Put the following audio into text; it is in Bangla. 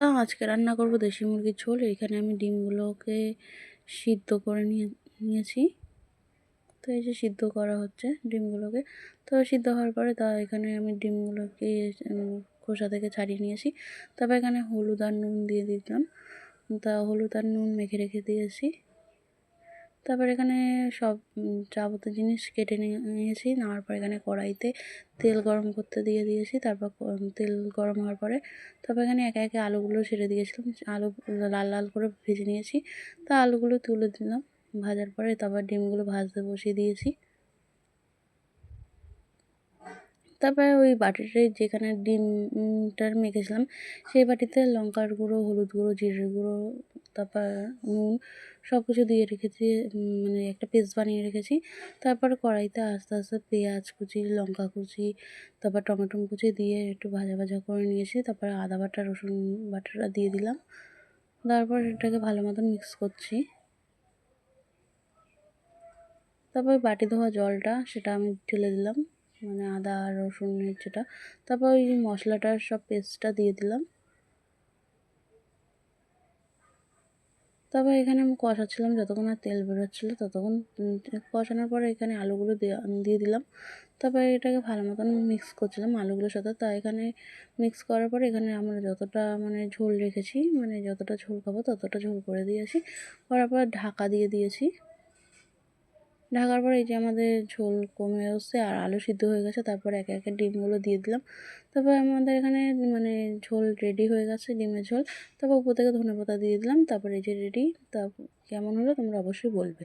আজকে রান্না করব দেশি মুরগির ঝোল। এখানে আমি ডিমগুলোকে সিদ্ধ করে নিয়েছি। তো এই যে সিদ্ধ করা হচ্ছে ডিমগুলোকে। তো সিদ্ধ হওয়ার পরে এখানে আমি ডিমগুলোকে খোসা থেকে ছাড়িয়ে নিয়েছি। তারপর এখানে হলুদ আর নুন দিয়ে দিলাম। হলুদ আর নুন মেখে রেখে দিয়েছি। তারপর এখানে সব যাবতীয় জিনিস কেটে নিয়েছি। নেওয়ার পর এখানে কড়াইতে তেল গরম করতে দিয়ে দিয়েছি। তারপর তেল গরম হওয়ার পরে তারপর এখানে একে একে আলুগুলো ছেড়ে দিয়েছিলাম। আলু লাল লাল করে ভেজে নিয়েছি। আলুগুলো তুলে দিলাম। ভাজার পরে তারপর ডিমগুলো ভাজতে বসিয়ে দিয়েছি। তারপরে ওই বাটিটায় যেখানে ডিমটা মেখেছিলাম সেই বাটিতে লঙ্কার গুঁড়ো, হলুদ গুঁড়ো, জিরের গুঁড়ো, তারপর নুন সব কিছু দিয়ে রেখেছি। মানে একটা পেস্ট বানিয়ে রেখেছি। তারপর কড়াইতে আস্তে আস্তে পেঁয়াজ কুচি, লঙ্কা কুচি, তারপর টমেটো কুচি দিয়ে একটু ভাজা ভাজা করে নিয়েছি। তারপরে আদা বাটা, রসুন বাটাটা দিয়ে দিলাম। তারপর এটাকে ভালো মতন মিক্স করছি। তারপর বাটি ধোয়া জলটা সেটা আমি ঢেলে দিলাম, মানে আদা আর রসুনের যেটা। তারপর ওই মশলাটার সব পেস্টটা দিয়ে দিলাম। তারপর এখানে আমি কষাচ্ছিলাম যতক্ষণ না তেল বেরোচ্ছিলো ততক্ষণ। কষানোর পরে এখানে আলুগুলো দিয়ে দিলাম। তারপরে এটাকে ভালো মতন মিক্স করছিলাম আলুগুলোর সাথে। এখানে মিক্স করার পরে এখানে আমরা যতটা মানে ঝোল রেখেছি, মানে যতটা ঝোল খাবো ততটা ঝোল করে দিয়েছি। করার পর ঢাকা দিয়ে দিয়েছি। ঢাকার পরে এই যে আমাদের ঝোল কমে এসছে আর আলু সিদ্ধ হয়ে গেছে। তারপর একে একে ডিমগুলো দিয়ে দিলাম। তারপর আমাদের এখানে মানে ঝোল রেডি হয়ে গেছে, ডিমের ঝোল। তারপর উপর থেকে ধনেপাতা দিয়ে দিলাম। তারপর এই যে রেডি। তা কেমন হলো তোমরা অবশ্যই বলবে।